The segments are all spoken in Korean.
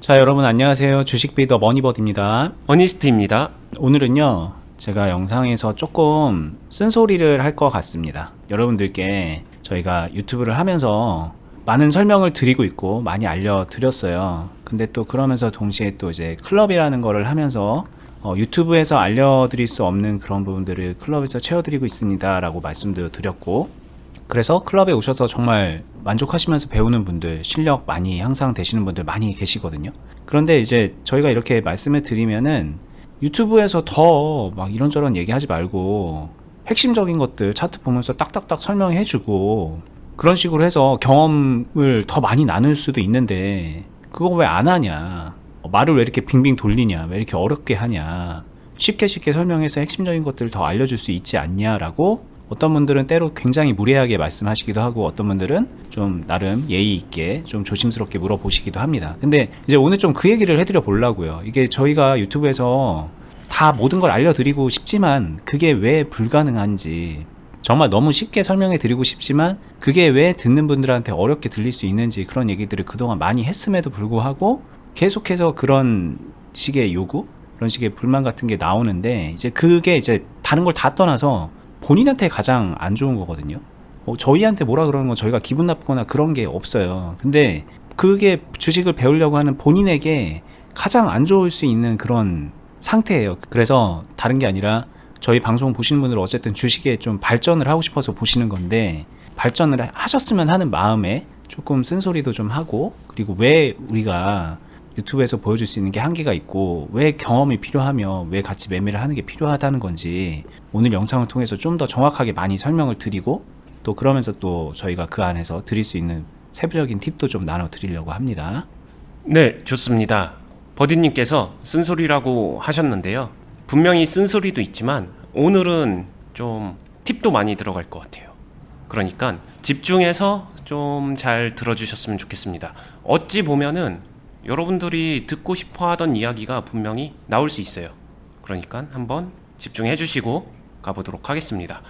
자, 여러분 안녕하세요. 주식비더 머니버드입니다. 어니스트입니다. 오늘은요, 제가 영상에서 조금 쓴소리를 할 것 같습니다. 여러분들께 저희가 유튜브를 하면서 많은 설명을 드리고 있고 많이 알려드렸어요. 근데 또 그러면서 동시에 또 이제 클럽이라는 거를 하면서 유튜브에서 알려드릴 수 없는 그런 부분들을 클럽에서 채워드리고 있습니다 라고 말씀도 드렸고, 그래서 클럽에 오셔서 정말 만족하시면서 배우는 분들, 실력 많이 향상되시는 분들 많이 계시거든요. 그런데 이제 저희가 이렇게 말씀을 드리면은 유튜브에서 더 막 이런저런 얘기하지 말고 핵심적인 것들 차트 보면서 딱딱딱 설명해주고 그런 식으로 해서 경험을 더 많이 나눌 수도 있는데 그거 왜 안 하냐, 말을 왜 이렇게 빙빙 돌리냐, 왜 이렇게 어렵게 하냐, 쉽게 설명해서 핵심적인 것들을 더 알려줄 수 있지 않냐라고 어떤 분들은 때로 굉장히 무례하게 말씀하시기도 하고, 어떤 분들은 좀 나름 예의 있게 좀 조심스럽게 물어보시기도 합니다. 근데 이제 오늘 좀 그 얘기를 해드려 보려고요. 이게 저희가 유튜브에서 다 모든 걸 알려드리고 싶지만 그게 왜 불가능한지, 정말 너무 쉽게 설명해 드리고 싶지만 그게 왜 듣는 분들한테 어렵게 들릴 수 있는지, 그런 얘기들을 그동안 많이 했음에도 불구하고 계속해서 그런 식의 요구, 그런 식의 불만 같은 게 나오는데, 이제 그게 이제 다른 걸 다 떠나서 본인한테 가장 안 좋은 거거든요. 저희한테 뭐라 그러는 건 저희가 기분 나쁘거나 그런 게 없어요. 근데 그게 주식을 배우려고 하는 본인에게 가장 안 좋을 수 있는 그런 상태예요. 그래서 다른 게 아니라 저희 방송 보시는 분들 어쨌든 주식에 좀 발전을 하고 싶어서 보시는 건데, 발전을 하셨으면 하는 마음에 조금 쓴소리도 좀 하고, 그리고 왜 우리가 유튜브에서 보여줄 수 있는 게 한계가 있고 왜 경험이 필요하며 왜 같이 매매를 하는 게 필요하다는 건지 오늘 영상을 통해서 좀 더 정확하게 많이 설명을 드리고, 또 그러면서 또 저희가 그 안에서 드릴 수 있는 세부적인 팁도 좀 나눠 드리려고 합니다. 네, 좋습니다. 버디님께서 쓴소리라고 하셨는데요. 분명히 쓴소리도 있지만 오늘은 좀 팁도 많이 들어갈 것 같아요. 그러니까 집중해서 좀 잘 들어주셨으면 좋겠습니다. 어찌 보면은 여러분들이 듣고 싶어 하던 이야기가 분명히 나올 수 있어요. 그러니까 한번 집중해 주시고 가보도록 하겠습니다.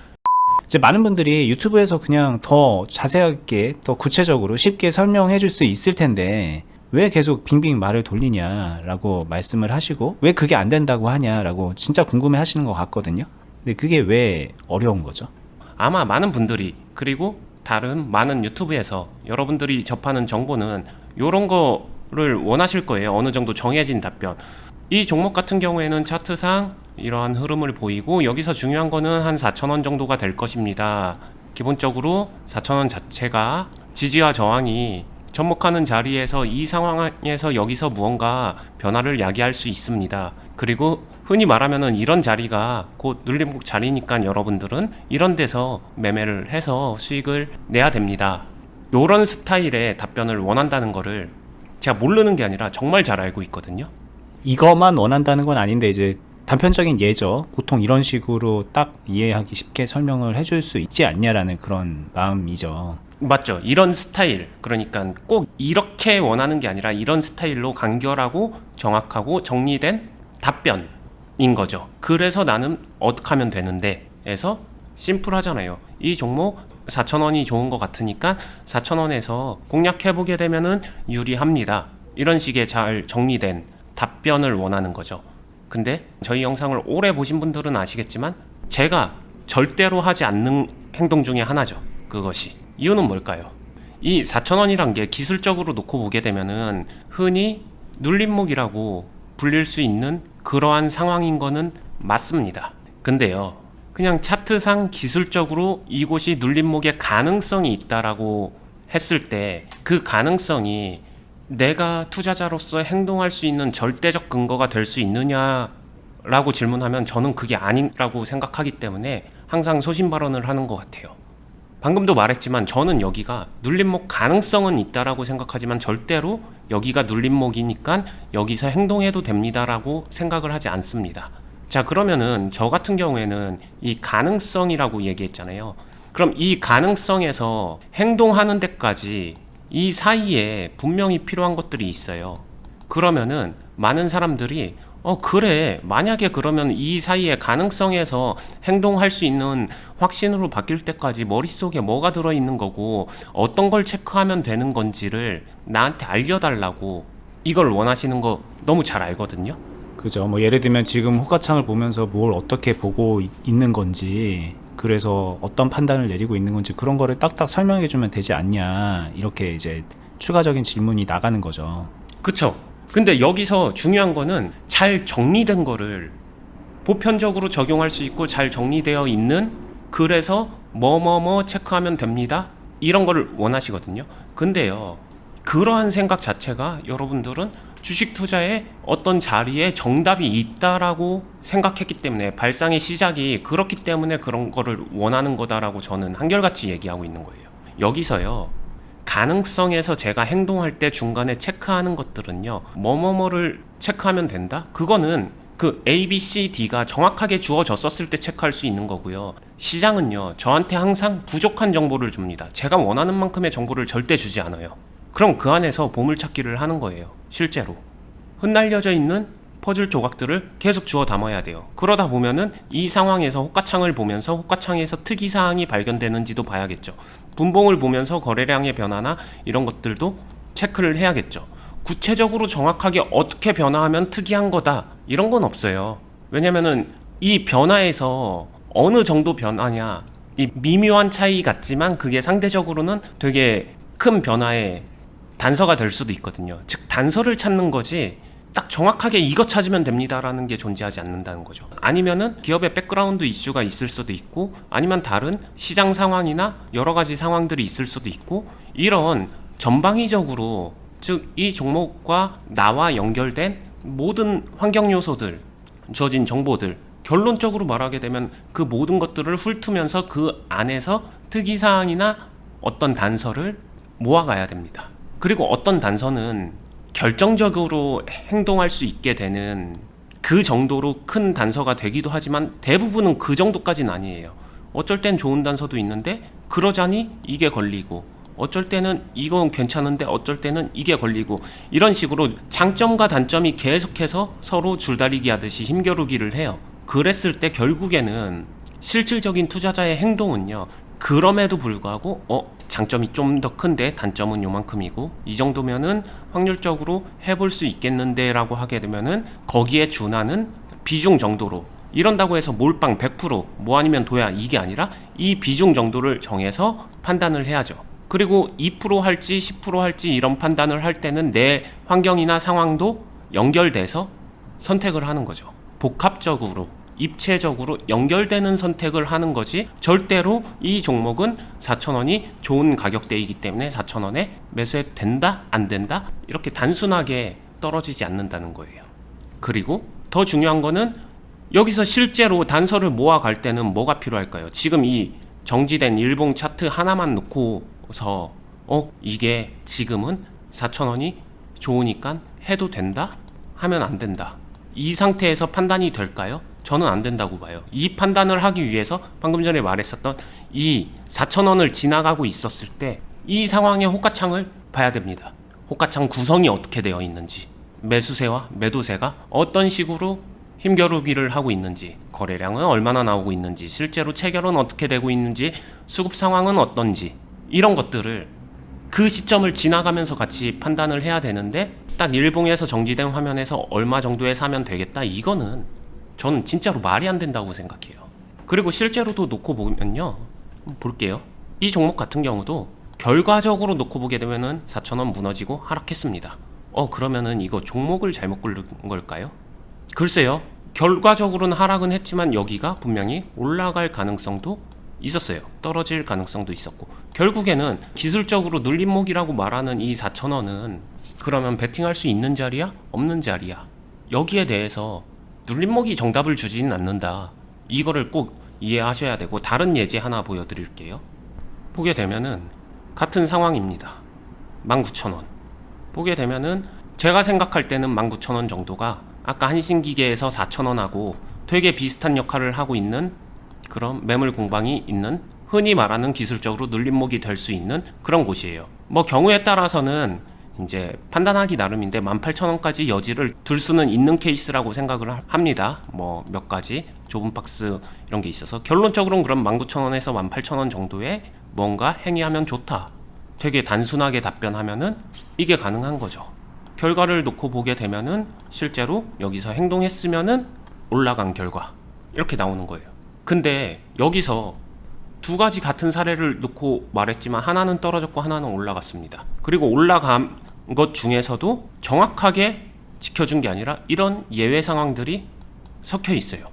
이제 많은 분들이 유튜브에서 그냥 더 자세하게 더 구체적으로 쉽게 설명해 줄 수 있을 텐데 왜 계속 빙빙 말을 돌리냐라고 말씀을 하시고, 왜 그게 안 된다고 하냐라고 진짜 궁금해 하시는 것 같거든요. 근데 그게 왜 어려운 거죠? 아마 많은 분들이, 그리고 다른 많은 유튜브에서 여러분들이 접하는 정보는 이런 거를 원하실 거예요. 어느 정도 정해진 답변. 이 종목 같은 경우에는 차트상 이러한 흐름을 보이고 여기서 중요한 거는 한 4,000원 정도가 될 것입니다. 기본적으로 4,000원 자체가 지지와 저항이 접목하는 자리에서 이 상황에서 여기서 무언가 변화를 야기할 수 있습니다. 그리고 흔히 말하면은 이런 자리가 곧 눌림목 자리니까 여러분들은 이런 데서 매매를 해서 수익을 내야 됩니다. 요런 스타일의 답변을 원한다는 거를 제가 모르는 게 아니라 정말 잘 알고 있거든요. 이것만 원한다는 건 아닌데 이제 단편적인 예죠. 보통 이런 식으로 딱 이해하기 쉽게 설명을 해줄 수 있지 않냐라는 그런 마음이죠. 맞죠? 이런 스타일, 그러니까 꼭 이렇게 원하는 게 아니라 이런 스타일로 간결하고 정확하고 정리된 답변인 거죠. 그래서 나는 어떻게 하면 되는데 에서 심플하잖아요. 이 종목 4,000원이 좋은 것 같으니까 4,000원에서 공략해보게 되면은 유리합니다. 이런 식의 잘 정리된 답변을 원하는 거죠. 근데 저희 영상을 오래 보신 분들은 아시겠지만 제가 절대로 하지 않는 행동 중에 하나죠. 그것이. 이유는 뭘까요? 이 4,000원이란 게 기술적으로 놓고 보게 되면은 흔히 눌림목이라고 불릴 수 있는 그러한 상황인 거는 맞습니다. 근데요, 그냥 차트상 기술적으로 이곳이 눌림목의 가능성이 있다라고 했을 때 그 가능성이 내가 투자자로서 행동할 수 있는 절대적 근거가 될 수 있느냐라고 질문하면 저는 그게 아니라고 생각하기 때문에 항상 소신 발언을 하는 것 같아요. 방금도 말했지만 저는 여기가 눌림목 가능성은 있다라고 생각하지만 절대로 여기가 눌림목이니까 여기서 행동해도 됩니다라고 생각을 하지 않습니다. 자, 그러면은 저 같은 경우에는 이 가능성이라고 얘기했잖아요. 그럼 이 가능성에서 행동하는 데까지 이 사이에 분명히 필요한 것들이 있어요. 그러면은 많은 사람들이 그래, 만약에 그러면 이 사이에 가능성에서 행동할 수 있는 확신으로 바뀔 때까지 머릿속에 뭐가 들어있는 거고 어떤 걸 체크하면 되는 건지를 나한테 알려달라고 이걸 원하시는 거 너무 잘 알거든요. 그죠. 뭐 예를 들면 지금 호가창을 보면서 뭘 어떻게 보고 있는 건지, 그래서 어떤 판단을 내리고 있는 건지 그런 거를 딱딱 설명해 주면 되지 않냐, 이렇게 이제 추가적인 질문이 나가는 거죠. 그쵸? 근데 여기서 중요한 거는 잘 정리된 거를 보편적으로 적용할 수 있고 잘 정리되어 있는, 그래서 뭐뭐뭐 체크하면 됩니다, 이런 거를 원하시거든요. 근데요, 그러한 생각 자체가 여러분들은 주식 투자에 어떤 자리에 정답이 있다라고 생각했기 때문에, 발상의 시작이 그렇기 때문에 그런 거를 원하는 거다라고 저는 한결같이 얘기하고 있는 거예요. 여기서요, 가능성에서 제가 행동할 때 중간에 체크하는 것들은요, 뭐뭐뭐를 체크하면 된다? 그거는 그 A, B, C, D가 정확하게 주어졌었을 때 체크할 수 있는 거고요. 시장은요, 저한테 항상 부족한 정보를 줍니다. 제가 원하는 만큼의 정보를 절대 주지 않아요. 그럼 그 안에서 보물찾기를 하는 거예요. 실제로 흩날려져 있는 퍼즐 조각들을 계속 주워 담아야 돼요. 그러다 보면은 이 상황에서 호가창을 보면서 호가창에서 특이사항이 발견되는지도 봐야겠죠. 분봉을 보면서 거래량의 변화나 이런 것들도 체크를 해야겠죠. 구체적으로 정확하게 어떻게 변화하면 특이한 거다, 이런 건 없어요. 왜냐면은 이 변화에서 어느 정도 변화냐, 이 미묘한 차이 같지만 그게 상대적으로는 되게 큰 변화의 단서가 될 수도 있거든요. 즉 단서를 찾는 거지 딱 정확하게 이거 찾으면 됩니다라는 게 존재하지 않는다는 거죠. 아니면은 기업의 백그라운드 이슈가 있을 수도 있고, 아니면 다른 시장 상황이나 여러 가지 상황들이 있을 수도 있고, 이런 전방위적으로, 즉 이 종목과 나와 연결된 모든 환경 요소들, 주어진 정보들, 결론적으로 말하게 되면 그 모든 것들을 훑으면서 그 안에서 특이사항이나 어떤 단서를 모아가야 됩니다. 그리고 어떤 단서는 결정적으로 행동할 수 있게 되는 그 정도로 큰 단서가 되기도 하지만 대부분은 그 정도까지는 아니에요. 어쩔 땐 좋은 단서도 있는데 그러자니 이게 걸리고, 어쩔 때는 이건 괜찮은데 어쩔 때는 이게 걸리고, 이런 식으로 장점과 단점이 계속해서 서로 줄다리기 하듯이 힘겨루기를 해요. 그랬을 때 결국에는 실질적인 투자자의 행동은요, 그럼에도 불구하고 장점이 좀 더 큰데 단점은 요만큼이고, 이 정도면은 확률적으로 해볼 수 있겠는데 라고 하게 되면은 거기에 준하는 비중 정도로, 이런다고 해서 몰빵 100%뭐 아니면 도야, 이게 아니라 이 비중 정도를 정해서 판단을 해야죠. 그리고 2% 할지 10% 할지 이런 판단을 할 때는 내 환경이나 상황도 연결돼서 선택을 하는 거죠. 복합적으로 입체적으로 연결되는 선택을 하는 거지, 절대로 이 종목은 4,000원이 좋은 가격대이기 때문에 4,000원에 매수해도 된다 안 된다 이렇게 단순하게 떨어지지 않는다는 거예요. 그리고 더 중요한 거는 여기서 실제로 단서를 모아갈 때는 뭐가 필요할까요? 지금 이 정지된 일봉 차트 하나만 놓고서 이게 지금은 4,000원이 좋으니까 해도 된다? 하면 안 된다. 이 상태에서 판단이 될까요? 저는 안 된다고 봐요. 이 판단을 하기 위해서 방금 전에 말했었던 이 4,000원을 지나가고 있었을 때 이 상황의 호가창을 봐야 됩니다. 호가창 구성이 어떻게 되어 있는지, 매수세와 매도세가 어떤 식으로 힘겨루기를 하고 있는지, 거래량은 얼마나 나오고 있는지, 실제로 체결은 어떻게 되고 있는지, 수급 상황은 어떤지, 이런 것들을 그 시점을 지나가면서 같이 판단을 해야 되는데, 딱 일봉에서 정지된 화면에서 얼마 정도에 사면 되겠다, 이거는 저는 진짜로 말이 안 된다고 생각해요. 그리고 실제로도 놓고 보면요, 볼게요. 이 종목 같은 경우도 결과적으로 놓고 보게 되면은 4,000원 무너지고 하락했습니다. 그러면은 이거 종목을 잘못 고른 걸까요? 글쎄요. 결과적으로는 하락은 했지만 여기가 분명히 올라갈 가능성도 있었어요. 떨어질 가능성도 있었고, 결국에는 기술적으로 눌림목이라고 말하는 이 4,000원은 그러면 베팅할 수 있는 자리야? 없는 자리야? 여기에 대해서 눌림목이 정답을 주지는 않는다. 이거를 꼭 이해하셔야 되고, 다른 예제 하나 보여드릴게요. 보게 되면은 같은 상황입니다. 19,000원. 보게 되면은 제가 생각할 때는 19,000원 정도가 아까 한신기계에서 4,000원하고 되게 비슷한 역할을 하고 있는 그런 매물 공방이 있는, 흔히 말하는 기술적으로 눌림목이 될 수 있는 그런 곳이에요. 뭐 경우에 따라서는 이제 판단하기 나름인데 18,000원까지 여지를 둘 수는 있는 케이스라고 생각을 합니다. 뭐 몇 가지 좁은 박스 이런 게 있어서, 결론적으로는 그럼 19,000원에서 18,000원 정도에 뭔가 행위하면 좋다, 되게 단순하게 답변하면은 이게 가능한 거죠. 결과를 놓고 보게 되면은 실제로 여기서 행동했으면은 올라간 결과 이렇게 나오는 거예요. 근데 여기서 두 가지 같은 사례를 놓고 말했지만 하나는 떨어졌고 하나는 올라갔습니다. 그리고 올라간 것 중에서도 정확하게 지켜준 게 아니라 이런 예외 상황들이 섞여 있어요.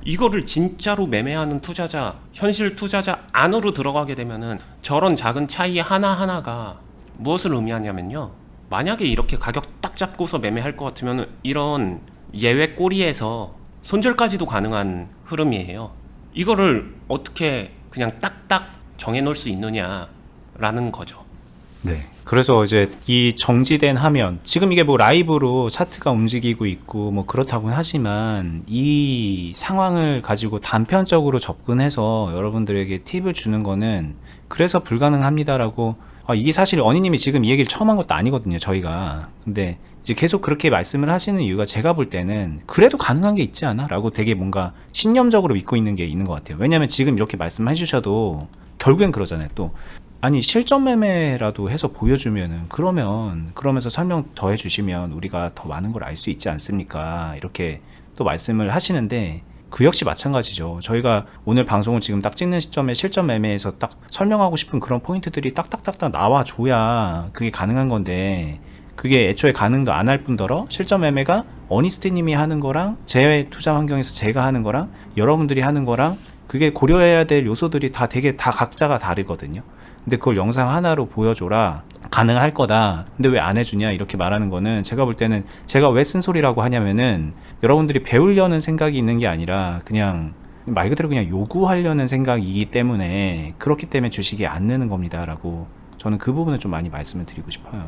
이거를 진짜로 매매하는 투자자, 현실 투자자 안으로 들어가게 되면은 저런 작은 차이 하나하나가 무엇을 의미하냐면요. 만약에 이렇게 가격 딱 잡고서 매매할 것 같으면 이런 예외 꼬리에서 손절까지도 가능한 흐름이에요. 이거를 어떻게 그냥 딱딱 정해놓을 수 있느냐라는 거죠. 네. 그래서 이제 이 정지된 화면, 지금 이게 뭐 라이브로 차트가 움직이고 있고 뭐 그렇다고는 하지만 이 상황을 가지고 단편적으로 접근해서 여러분들에게 팁을 주는 거는 그래서 불가능합니다라고, 이게 사실 어니님이 지금 이 얘기를 처음 한 것도 아니거든요, 저희가. 근데 이제 계속 그렇게 말씀을 하시는 이유가 제가 볼 때는 그래도 가능한 게 있지 않아? 라고 되게 뭔가 신념적으로 믿고 있는 게 있는 것 같아요. 왜냐면 지금 이렇게 말씀해 주셔도 결국엔 그러잖아요. 또 아니 실전 매매라도 해서 보여주면은 그러면서 설명 더 해주시면 우리가 더 많은 걸 알 수 있지 않습니까? 이렇게 또 말씀을 하시는데 그 역시 마찬가지죠. 저희가 오늘 방송을 지금 딱 찍는 시점에 실전 매매에서 딱 설명하고 싶은 그런 포인트들이 딱딱딱딱 나와줘야 그게 가능한 건데, 그게 애초에 가능도 안 할 뿐더러 실전 매매가 어니스트님이 하는 거랑 제 투자 환경에서 제가 하는 거랑 여러분들이 하는 거랑 그게 고려해야 될 요소들이 다 되게 다 각자가 다르거든요. 근데 그걸 영상 하나로 보여줘라, 가능할 거다, 근데 왜 안 해주냐 이렇게 말하는 거는 제가 볼 때는 제가 왜 쓴소리라고 하냐면은 여러분들이 배우려는 생각이 있는 게 아니라 그냥 말 그대로 그냥 요구하려는 생각이기 때문에, 그렇기 때문에 주식이 안 느는 겁니다 라고 저는 그 부분을 좀 많이 말씀을 드리고 싶어요.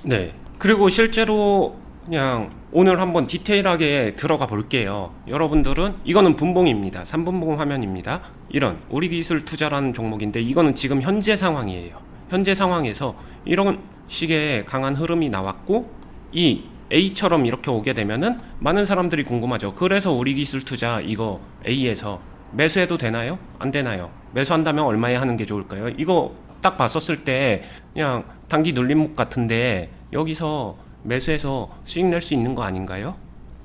네. 그리고 실제로 그냥 오늘 한번 디테일하게 들어가 볼게요. 여러분들은 이거는 분봉입니다. 3분봉 화면입니다. 이런 우리 기술 투자라는 종목인데 이거는 지금 현재 상황이에요. 현재 상황에서 이런 식의 강한 흐름이 나왔고 이 A처럼 이렇게 오게 되면은 많은 사람들이 궁금하죠. 그래서 우리 기술 투자 이거 A에서 매수해도 되나요? 안 되나요? 매수한다면 얼마에 하는 게 좋을까요? 이거 딱 봤었을 때 그냥 단기 눌림목 같은데 여기서 매수해서 수익 낼 수 있는 거 아닌가요?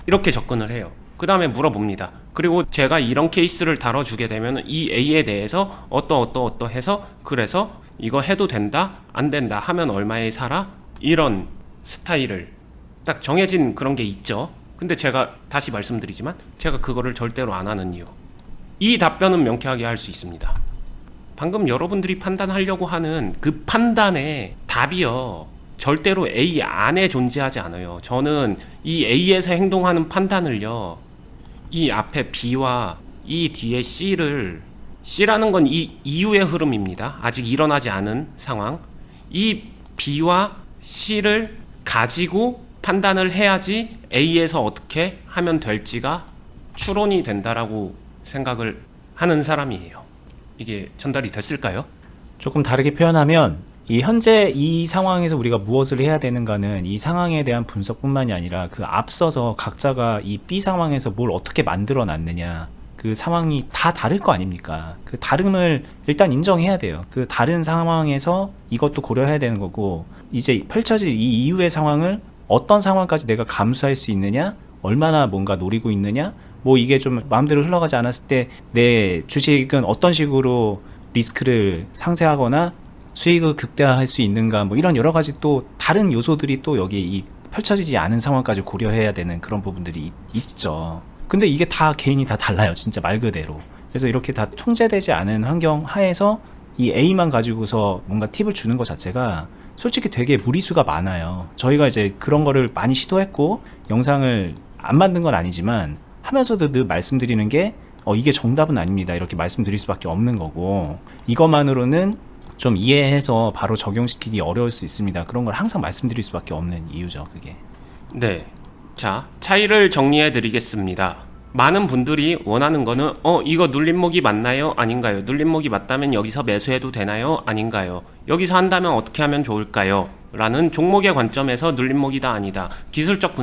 이렇게 접근을 해요. 그 다음에 물어봅니다. 그리고 제가 이런 케이스를 다뤄주게 되면 이 A에 대해서 어떠해서 그래서 이거 해도 된다? 안 된다? 하면 얼마에 사라? 이런 스타일을 딱 정해진 그런 게 있죠. 근데 제가 다시 말씀드리지만 제가 그거를 절대로 안 하는 이유, 이 답변은 명쾌하게 할 수 있습니다. 방금 여러분들이 판단하려고 하는 그 판단의 답이요, 절대로 A 안에 존재하지 않아요. 저는 이 A에서 행동하는 판단을요, 이 앞에 B와 이 뒤에 C라는 건 이 이후의 흐름입니다. 아직 일어나지 않은 상황. 이 B와 C를 가지고 판단을 해야지 A에서 어떻게 하면 될지가 추론이 된다라고 생각을 하는 사람이에요. 이게 전달이 됐을까요? 조금 다르게 표현하면 이 현재 이 상황에서 우리가 무엇을 해야 되는가는 이 상황에 대한 분석뿐만이 아니라 그 앞서서 각자가 이 B 상황에서 뭘 어떻게 만들어 놨느냐, 그 상황이 다 다를 거 아닙니까? 그 다름을 일단 인정해야 돼요. 그 다른 상황에서 이것도 고려해야 되는 거고, 이제 펼쳐질 이 이후의 상황을 어떤 상황까지 내가 감수할 수 있느냐, 얼마나 뭔가 노리고 있느냐, 뭐 이게 좀 마음대로 흘러가지 않았을 때 내 주식은 어떤 식으로 리스크를 상쇄하거나 수익을 극대화할 수 있는가, 뭐 이런 여러 가지 또 다른 요소들이 또 여기 이 펼쳐지지 않은 상황까지 고려해야 되는 그런 부분들이 있죠. 근데 이게 다 개인이 다 달라요, 진짜 말 그대로. 그래서 이렇게 다 통제되지 않은 환경 하에서 이 A만 가지고서 뭔가 팁을 주는 것 자체가 솔직히 되게 무리수가 많아요. 저희가 이제 그런 거를 많이 시도했고 영상을 안 만든 건 아니지만 하면서도 늘 말씀드리는 게 이게 정답은 아닙니다, 이렇게 말씀드릴 수밖에 없는 거고, 이것만으로는 좀 이해해서 바로 적용시키기 어려울 수 있습니다. 그런 걸 항상 말씀드릴 수밖에 없는 이유죠, 그게. 네. 자, 차이를 정리해 드리겠습니다. 많은 분들이 원하는 거는 이거 눌림목이 맞나요? 아닌가요? 눌림목이 맞다면 여기서 매수해도 되나요? 아닌가요? 여기서 한다면 어떻게 하면 좋을까요? 라는 종목의 관점에서 눌림목이다 아니다. 기술적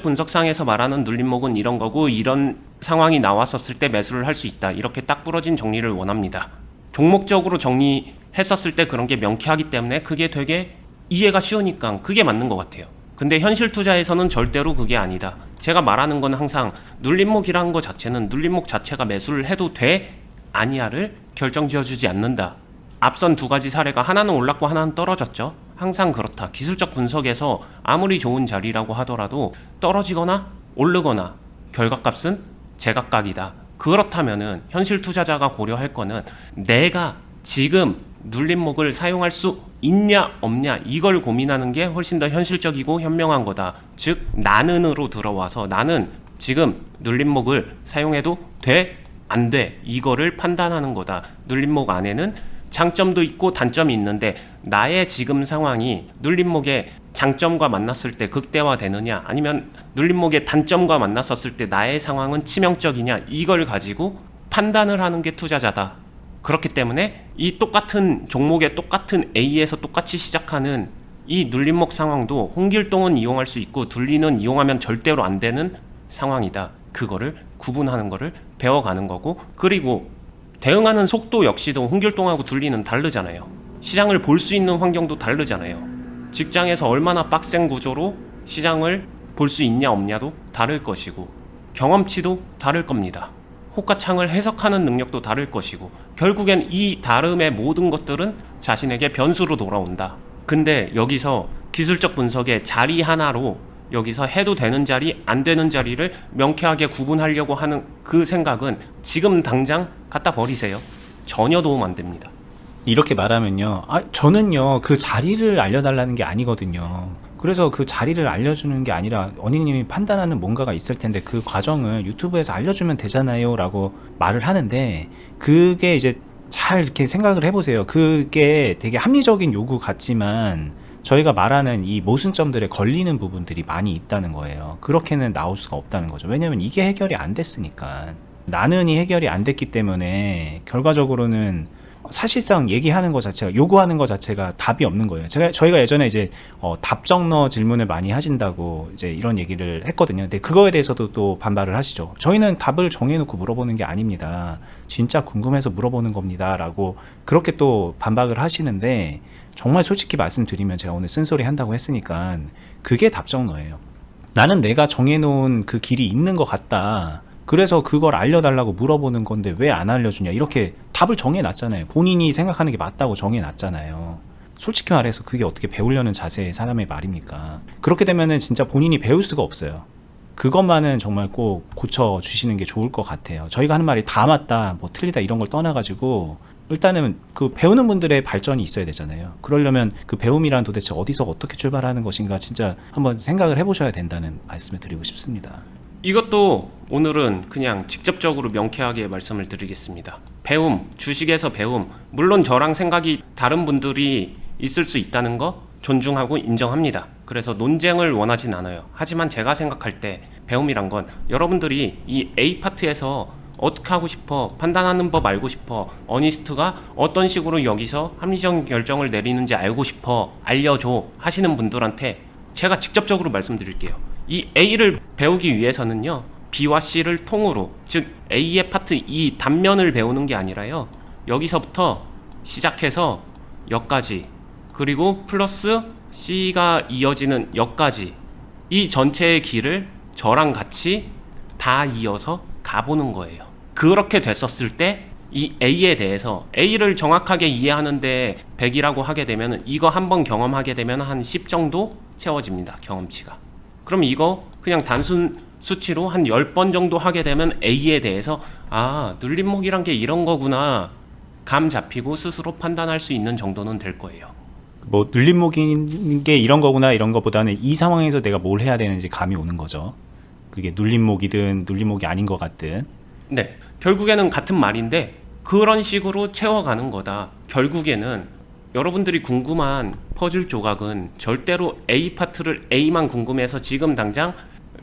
분석상에서 말하는 눌림목은 이런 거고 이런 상황이 나왔었을 때 매수를 할 수 있다. 이렇게 딱 부러진 정리를 원합니다. 종목적으로 정리했었을 때 그런 게 명쾌하기 때문에 그게 되게 이해가 쉬우니까 그게 맞는 것 같아요. 근데 현실 투자에서는 절대로 그게 아니다. 제가 말하는 건 항상 눌림목이라는 것 자체는 눌림목 자체가 매수를 해도 돼? 아니야를 결정지어주지 않는다. 앞선 두 가지 사례가 하나는 올랐고 하나는 떨어졌죠. 항상 그렇다. 기술적 분석에서 아무리 좋은 자리라고 하더라도 떨어지거나 오르거나 결과값은 제각각이다. 그렇다면은 현실 투자자가 고려할 거는 내가 지금 눌림목을 사용할 수 있냐 없냐 이걸 고민하는 게 훨씬 더 현실적이고 현명한 거다. 즉 나는으로 들어와서 나는 지금 눌림목을 사용해도 돼? 안 돼? 이거를 판단하는 거다. 눌림목 안에는 장점도 있고 단점이 있는데 나의 지금 상황이 눌림목의 장점과 만났을 때 극대화되느냐 아니면 눌림목의 단점과 만났었을 때 나의 상황은 치명적이냐 이걸 가지고 판단을 하는 게 투자자다. 그렇기 때문에 이 똑같은 종목의 똑같은 A에서 똑같이 시작하는 이 눌림목 상황도 홍길동은 이용할 수 있고 둘리는 이용하면 절대로 안 되는 상황이다. 그거를 구분하는 거를 배워가는 거고 그리고 대응하는 속도 역시도 홍길동하고 둘리는 다르잖아요. 시장을 볼 수 있는 환경도 다르잖아요. 직장에서 얼마나 빡센 구조로 시장을 볼 수 있냐 없냐도 다를 것이고 경험치도 다를 겁니다. 호가창을 해석하는 능력도 다를 것이고 결국엔 이 다름의 모든 것들은 자신에게 변수로 돌아온다. 근데 여기서 기술적 분석의 자리 하나로 여기서 해도 되는 자리, 안 되는 자리를 명쾌하게 구분하려고 하는 그 생각은 지금 당장 갖다 버리세요. 전혀 도움 안 됩니다. 이렇게 말하면요. 저는요, 그 자리를 알려달라는 게 아니거든요. 그래서 그 자리를 알려주는 게 아니라 언니님이 판단하는 뭔가가 있을 텐데 그 과정을 유튜브에서 알려주면 되잖아요 라고 말을 하는데 그게 이제 잘 이렇게 생각을 해보세요. 그게 되게 합리적인 요구 같지만 저희가 말하는 이 모순점들에 걸리는 부분들이 많이 있다는 거예요. 그렇게는 나올 수가 없다는 거죠. 왜냐면 이게 해결이 안 됐으니까. 나는이 해결이 안 됐기 때문에 결과적으로는 사실상 얘기하는 것 자체가 요구하는 것 자체가 답이 없는 거예요. 저희가 예전에 이제 답정너 질문을 많이 하신다고 이제 이런 얘기를 했거든요. 근데 그거에 대해서도 또 반발을 하시죠. 저희는 답을 정해놓고 물어보는 게 아닙니다. 진짜 궁금해서 물어보는 겁니다라고 그렇게 또 반박을 하시는데 정말 솔직히 말씀드리면 제가 오늘 쓴소리 한다고 했으니까 그게 답정너예요. 나는 내가 정해놓은 그 길이 있는 것 같다. 그래서 그걸 알려달라고 물어보는 건데 왜 안 알려주냐 이렇게 답을 정해놨잖아요. 본인이 생각하는 게 맞다고 정해놨잖아요. 솔직히 말해서 그게 어떻게 배우려는 자세의 사람의 말입니까? 그렇게 되면은 진짜 본인이 배울 수가 없어요. 그것만은 정말 꼭 고쳐주시는 게 좋을 것 같아요. 저희가 하는 말이 다 맞다 뭐 틀리다 이런 걸 떠나가지고 일단은 그 배우는 분들의 발전이 있어야 되잖아요. 그러려면 그 배움이란 도대체 어디서 어떻게 출발하는 것인가 진짜 한번 생각을 해보셔야 된다는 말씀을 드리고 싶습니다. 이것도 오늘은 그냥 직접적으로 명쾌하게 말씀을 드리겠습니다. 배움, 주식에서 배움, 물론 저랑 생각이 다른 분들이 있을 수 있다는 거 존중하고 인정합니다. 그래서 논쟁을 원하진 않아요. 하지만 제가 생각할 때 배움이란 건 여러분들이 이 A 파트에서 어떻게 하고 싶어, 판단하는 법 알고 싶어, 어니스트가 어떤 식으로 여기서 합리적 결정을 내리는지 알고 싶어, 알려줘 하시는 분들한테 제가 직접적으로 말씀드릴게요. 이 A를 배우기 위해서는요, B와 C를 통으로, 즉 A의 파트 이 단면을 배우는 게 아니라요, 여기서부터 시작해서 여기까지, 그리고 플러스 C가 이어지는 여기까지, 이 전체의 길을 저랑 같이 다 이어서 가보는 거예요. 그렇게 됐었을 때 이 A에 대해서 A를 정확하게 이해하는데 100이라고 하게 되면 이거 한번 경험하게 되면 한 10 정도 채워집니다. 경험치가. 그럼 이거 그냥 단순 수치로 한 10번 정도 하게 되면 A에 대해서 눌림목이란 게 이런 거구나 감 잡히고 스스로 판단할 수 있는 정도는 될 거예요. 뭐 눌림목인 게 이런 거구나 이런 거보다는 이 상황에서 내가 뭘 해야 되는지 감이 오는 거죠. 그게 눌림목이든 눌림목이 아닌 것 같든. 네, 결국에는 같은 말인데 그런 식으로 채워가는 거다. 결국에는 여러분들이 궁금한 퍼즐 조각은 절대로 A 파트를 A만 궁금해서 지금 당장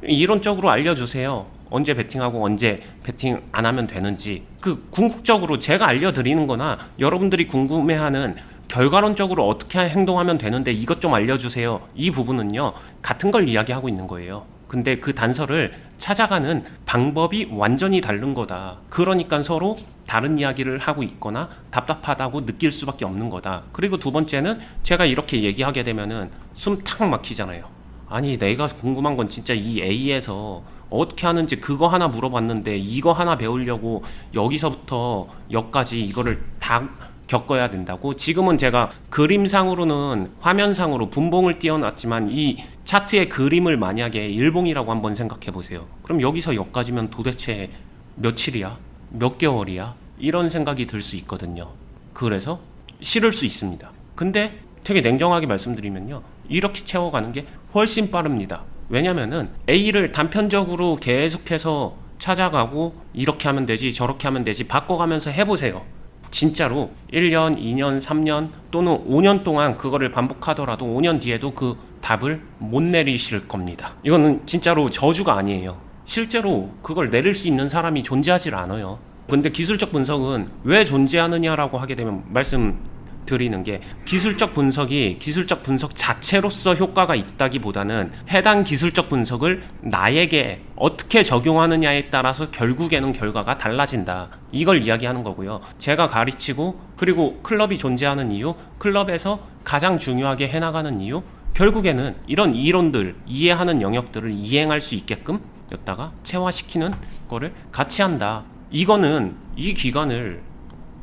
이론적으로 알려주세요. 언제 베팅하고 언제 베팅 안 하면 되는지 그 궁극적으로 제가 알려드리는 거나 여러분들이 궁금해하는 결과론적으로 어떻게 행동하면 되는데 이것 좀 알려주세요. 이 부분은요, 같은 걸 이야기하고 있는 거예요. 근데 그 단서를 찾아가는 방법이 완전히 다른 거다. 그러니까 서로 다른 이야기를 하고 있거나 답답하다고 느낄 수밖에 없는 거다. 그리고 두 번째는 제가 이렇게 얘기하게 되면은 숨 탁 막히잖아요. 아니 내가 궁금한 건 진짜 이 A에서 어떻게 하는지 그거 하나 물어봤는데 이거 하나 배우려고 여기서부터 여기까지 이거를 다 겪어야 된다고? 지금은 제가 그림상으로는 화면상으로 분봉을 띄워놨지만 이 차트의 그림을 만약에 일봉이라고 한번 생각해 보세요. 그럼 여기서 여기까지면 도대체 며칠이야? 몇 개월이야? 이런 생각이 들 수 있거든요. 그래서 싫을 수 있습니다. 근데 되게 냉정하게 말씀드리면요, 이렇게 채워가는 게 훨씬 빠릅니다. 왜냐면은 A를 단편적으로 계속해서 찾아가고 이렇게 하면 되지 저렇게 하면 되지 바꿔가면서 해보세요. 진짜로 1년, 2년, 3년 또는 5년 동안 그거를 반복하더라도 5년 뒤에도 그 답을 못 내리실 겁니다. 이거는 진짜로 저주가 아니에요. 실제로 그걸 내릴 수 있는 사람이 존재하질 않아요. 근데 기술적 분석은 왜 존재하느냐라고 하게 되면 말씀드리는 게, 기술적 분석이 기술적 분석 자체로서 효과가 있다기보다는 해당 기술적 분석을 나에게 어떻게 적용하느냐에 따라서 결국에는 결과가 달라진다. 이걸 이야기하는 거고요. 제가 가르치고 그리고 클럽이 존재하는 이유, 클럽에서 가장 중요하게 해나가는 이유, 결국에는 이런 이론들, 이해하는 영역들을 이행할 수 있게끔 였다가 체화시키는 거를 같이 한다. 이거는 이 기간을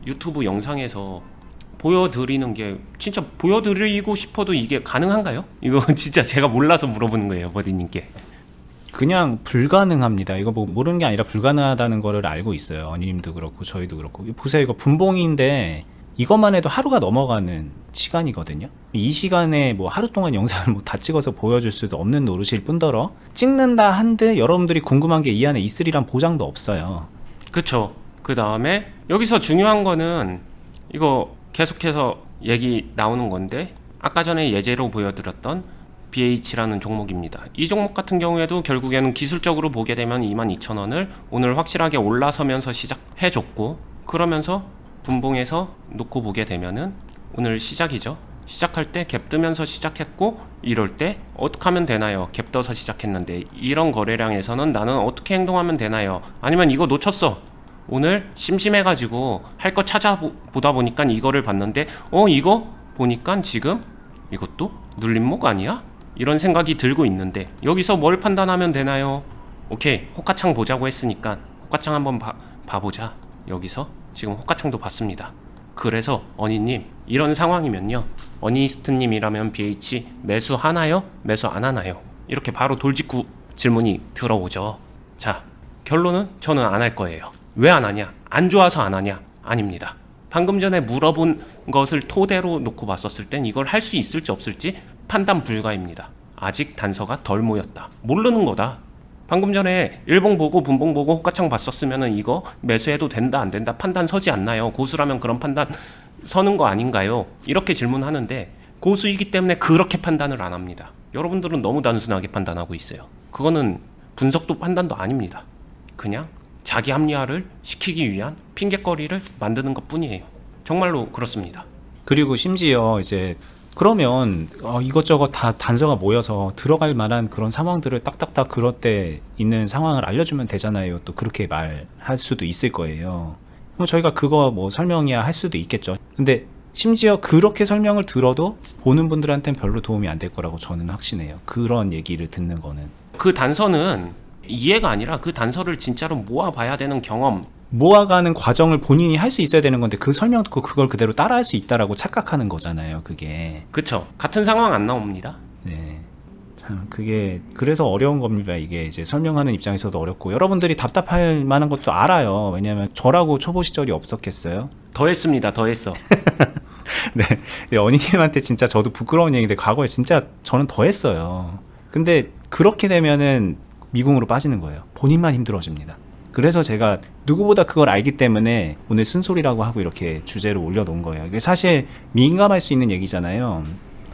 유튜브 영상에서 보여드리는 게, 진짜 보여드리고 싶어도 이게 가능한가요? 이거 진짜 제가 몰라서 물어보는 거예요, 버디님께. 그냥 불가능합니다. 이거 뭐 모르는 게 아니라 불가능하다는 거를 알고 있어요. 언니님도 그렇고 저희도 그렇고. 보세요, 이거 분봉인데 이것만 해도 하루가 넘어가는 시간이거든요. 이 시간에 뭐 하루 동안 영상을 뭐 다 찍어서 보여줄 수도 없는 노릇일 뿐더러 찍는다 한들 여러분들이 궁금한 게 이 안에 있으리란 보장도 없어요. 그쵸. 그 다음에 여기서 중요한 거는 이거 계속해서 얘기 나오는 건데, 아까 전에 예제로 보여드렸던 BH라는 종목입니다. 이 종목 같은 경우에도 결국에는 기술적으로 보게 되면 22,000원을 오늘 확실하게 올라서면서 시작해줬고, 그러면서 분봉에서 놓고 보게 되면은 오늘 시작이죠. 시작할 때 갭 뜨면서 시작했고, 이럴 때 어떻게 하면 되나요? 갭 떠서 시작했는데 이런 거래량에서는 나는 어떻게 행동하면 되나요? 아니면 이거 놓쳤어, 오늘 심심해가지고 할 거 찾아보다 보니까 이거를 봤는데 이거 보니까 지금 이것도 눌림목 아니야? 이런 생각이 들고 있는데 여기서 뭘 판단하면 되나요? 오케이, 호가창 보자고 했으니까 호가창 한번 봐보자. 여기서 지금 호가창도 봤습니다. 그래서 어니님, 이런 상황이면요, 어니스트님이라면 BH 매수 하나요? 매수 안 하나요? 이렇게 바로 돌직구 질문이 들어오죠. 자, 결론은 저는 안 할 거예요. 왜 안 하냐? 안 좋아서 안 하냐? 아닙니다. 방금 전에 물어본 것을 토대로 놓고 봤었을 땐 이걸 할 수 있을지 없을지 판단 불가입니다. 아직 단서가 덜 모였다. 모르는 거다. 방금 전에 일봉 보고 분봉 보고 호가창 봤었으면은 이거 매수해도 된다 안 된다 판단 서지 않나요? 고수라면 그런 판단 서는 거 아닌가요? 이렇게 질문하는데, 고수이기 때문에 그렇게 판단을 안 합니다. 여러분들은 너무 단순하게 판단하고 있어요. 그거는 분석도 판단도 아닙니다. 그냥 자기 합리화를 시키기 위한 핑곗거리를 만드는 것 뿐이에요. 정말로 그렇습니다. 그리고 심지어 이제 그러면 이것저것 다 단서가 모여서 들어갈 만한 그런 상황들을 딱딱딱 그럴 때 있는 상황을 알려주면 되잖아요. 또 그렇게 말할 수도 있을 거예요. 뭐 저희가 그거 뭐 설명이야 할 수도 있겠죠. 근데 심지어 그렇게 설명을 들어도 보는 분들한테는 별로 도움이 안 될 거라고 저는 확신해요. 그런 얘기를 듣는 거는. 그 단서는 이해가 아니라 그 단서를 진짜로 모아봐야 되는 경험, 모아가는 과정을 본인이 할 수 있어야 되는 건데 그 설명 듣고 그걸 그대로 따라할 수 있다라고 착각하는 거잖아요. 그게. 그쵸? 같은 상황 안 나옵니다. 네. 참 그게 그래서 어려운 겁니다. 이게 이제 설명하는 입장에서도 어렵고 여러분들이 답답할 만한 것도 알아요. 왜냐하면 저라고 초보 시절이 없었겠어요. 더 했습니다. 더 했어. 네. 네, 언니님한테 진짜 저도 부끄러운 얘기인데 과거에 진짜 저는 더 했어요. 근데 그렇게 되면은 미궁으로 빠지는 거예요. 본인만 힘들어집니다. 그래서 제가 누구보다 그걸 알기 때문에 오늘 쓴소리라고 하고 이렇게 주제를 올려놓은 거예요. 이게 사실 민감할 수 있는 얘기잖아요.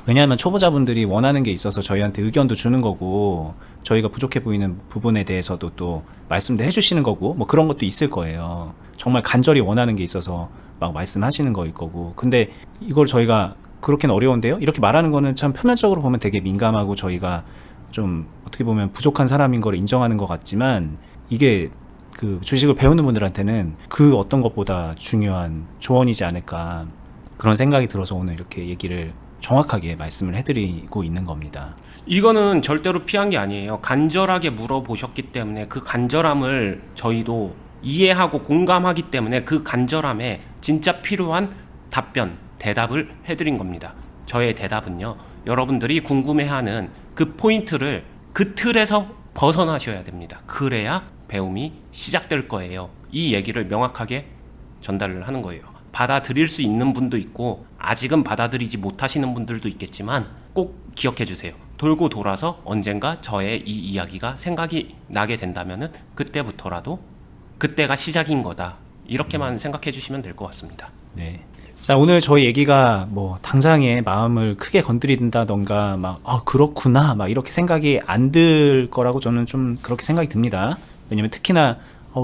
왜냐하면 초보자분들이 원하는 게 있어서 저희한테 의견도 주는 거고, 저희가 부족해 보이는 부분에 대해서도 또 말씀도 해주시는 거고, 뭐 그런 것도 있을 거예요. 정말 간절히 원하는 게 있어서 막 말씀하시는 거일 거고. 근데 이걸 저희가 그렇게는 어려운데요? 이렇게 말하는 거는 참 표면적으로 보면 되게 민감하고 저희가 좀 어떻게 보면 부족한 사람인 걸 인정하는 것 같지만 이게 그 주식을 배우는 분들한테는 그 어떤 것보다 중요한 조언이지 않을까 그런 생각이 들어서 오늘 이렇게 얘기를 정확하게 말씀을 해드리고 있는 겁니다. 이거는 절대로 피한 게 아니에요. 간절하게 물어보셨기 때문에 그 간절함을 저희도 이해하고 공감하기 때문에 그 간절함에 진짜 필요한 답변, 대답을 해드린 겁니다. 저의 대답은요, 여러분들이 궁금해하는 그 포인트를 그 틀에서 벗어나셔야 됩니다. 그래야 배움이 시작될 거예요. 이 얘기를 명확하게 전달을 하는 거예요. 받아들일 수 있는 분도 있고 아직은 받아들이지 못하시는 분들도 있겠지만 꼭 기억해 주세요. 돌고 돌아서 언젠가 저의 이 이야기가 생각이 나게 된다면은 그때부터라도 그때가 시작인 거다. 이렇게만 생각해 주시면 될 것 같습니다. 네. 자, 오늘 저희 얘기가 뭐 당장의 마음을 크게 건드린다던가 막 그렇구나 막 이렇게 생각이 안 들 거라고 저는 좀 그렇게 생각이 듭니다. 왜냐면 특히나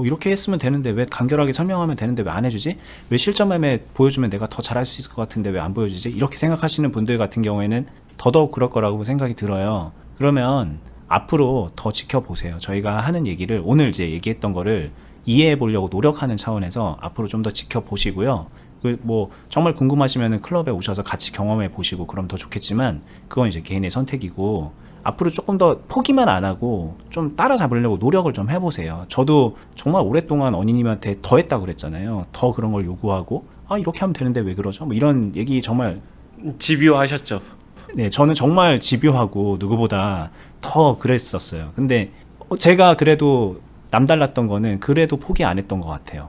이렇게 했으면 되는데 왜 간결하게 설명하면 되는데 왜 안 해주지? 왜 실전 매매 보여주면 내가 더 잘할 수 있을 것 같은데 왜 안 보여주지? 이렇게 생각하시는 분들 같은 경우에는 더더욱 그럴 거라고 생각이 들어요. 그러면 앞으로 더 지켜보세요. 저희가 하는 얘기를 오늘 이제 얘기했던 거를 이해해 보려고 노력하는 차원에서 앞으로 좀 더 지켜보시고요. 뭐 정말 궁금하시면 클럽에 오셔서 같이 경험해 보시고 그럼 더 좋겠지만 그건 이제 개인의 선택이고 앞으로 조금 더 포기만 안 하고 좀 따라잡으려고 노력을 좀 해보세요. 저도 정말 오랫동안 언니님한테 더 했다고 그랬잖아요. 더 그런 걸 요구하고 이렇게 하면 되는데 왜 그러죠? 뭐 이런 얘기 정말 집요하셨죠? 네, 저는 정말 집요하고 누구보다 더 그랬었어요. 근데 제가 그래도 남달랐던 거는 그래도 포기 안 했던 것 같아요.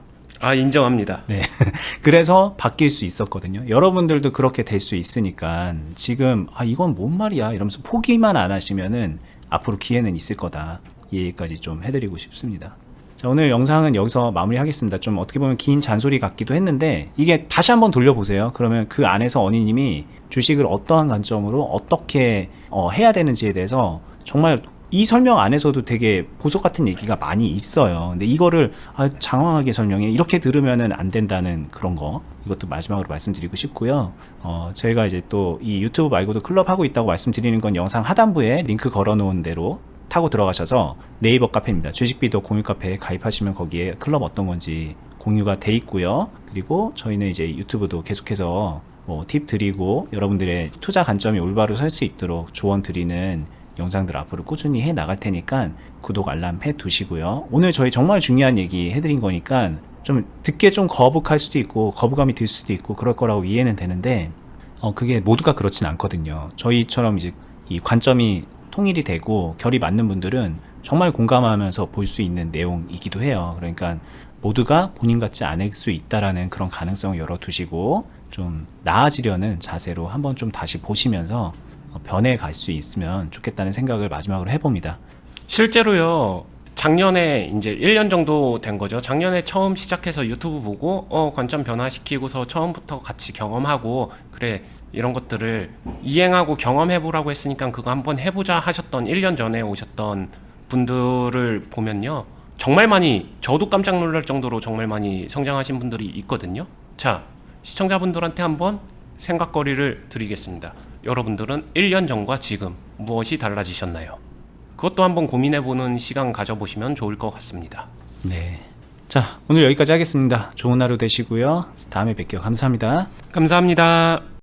인정합니다. 네. 그래서 바뀔 수 있었거든요. 여러분들도 그렇게 될 수 있으니까 지금 이건 뭔 말이야 이러면서 포기만 안 하시면은 앞으로 기회는 있을 거다. 이 얘기까지 좀 해드리고 싶습니다. 자, 오늘 영상은 여기서 마무리하겠습니다. 좀 어떻게 보면 긴 잔소리 같기도 했는데 이게 다시 한번 돌려보세요. 그러면 그 안에서 언니님이 주식을 어떠한 관점으로 어떻게 해야 되는지에 대해서 정말 이 설명 안에서도 되게 보석 같은 얘기가 많이 있어요. 근데 이거를 장황하게 설명해 이렇게 들으면은 안 된다는 그런 거 이것도 마지막으로 말씀드리고 싶고요. 저희가 이제 또 이 유튜브 말고도 클럽 하고 있다고 말씀드리는 건 영상 하단부에 링크 걸어놓은 대로 타고 들어가셔서 네이버 카페입니다. 주식비도 공유 카페에 가입하시면 거기에 클럽 어떤 건지 공유가 돼 있고요. 그리고 저희는 이제 유튜브도 계속해서 뭐 팁 드리고 여러분들의 투자 관점이 올바로 설 수 있도록 조언 드리는 영상들 앞으로 꾸준히 해 나갈 테니까 구독 알람 해 두시고요. 오늘 저희 정말 중요한 얘기 해드린 거니까 좀 듣기에 좀 거북할 수도 있고 거부감이 들 수도 있고 그럴 거라고 이해는 되는데 그게 모두가 그렇진 않거든요. 저희처럼 이제 이 관점이 통일이 되고 결이 맞는 분들은 정말 공감하면서 볼 수 있는 내용이기도 해요. 그러니까 모두가 본인 같지 않을 수 있다라는 그런 가능성을 열어두시고 좀 나아지려는 자세로 한번 좀 다시 보시면서 변해갈 수 있으면 좋겠다는 생각을 마지막으로 해봅니다. 실제로요, 작년에 이제 1년 정도 된 거죠. 작년에 처음 시작해서 유튜브 보고 관점 변화시키고서 처음부터 같이 경험하고 그래 이런 것들을 이행하고 경험해보라고 했으니까 그거 한번 해보자 하셨던 1년 전에 오셨던 분들을 보면요, 정말 많이, 저도 깜짝 놀랄 정도로 정말 많이 성장하신 분들이 있거든요. 자, 시청자분들한테 한번 생각거리를 드리겠습니다. 여러분들은 1년 전과 지금 무엇이 달라지셨나요? 그것도 한번 고민해보는 시간 가져보시면 좋을 것 같습니다. 네. 자, 오늘 여기까지 하겠습니다. 좋은 하루 되시고요. 다음에 뵐게요. 감사합니다. 감사합니다.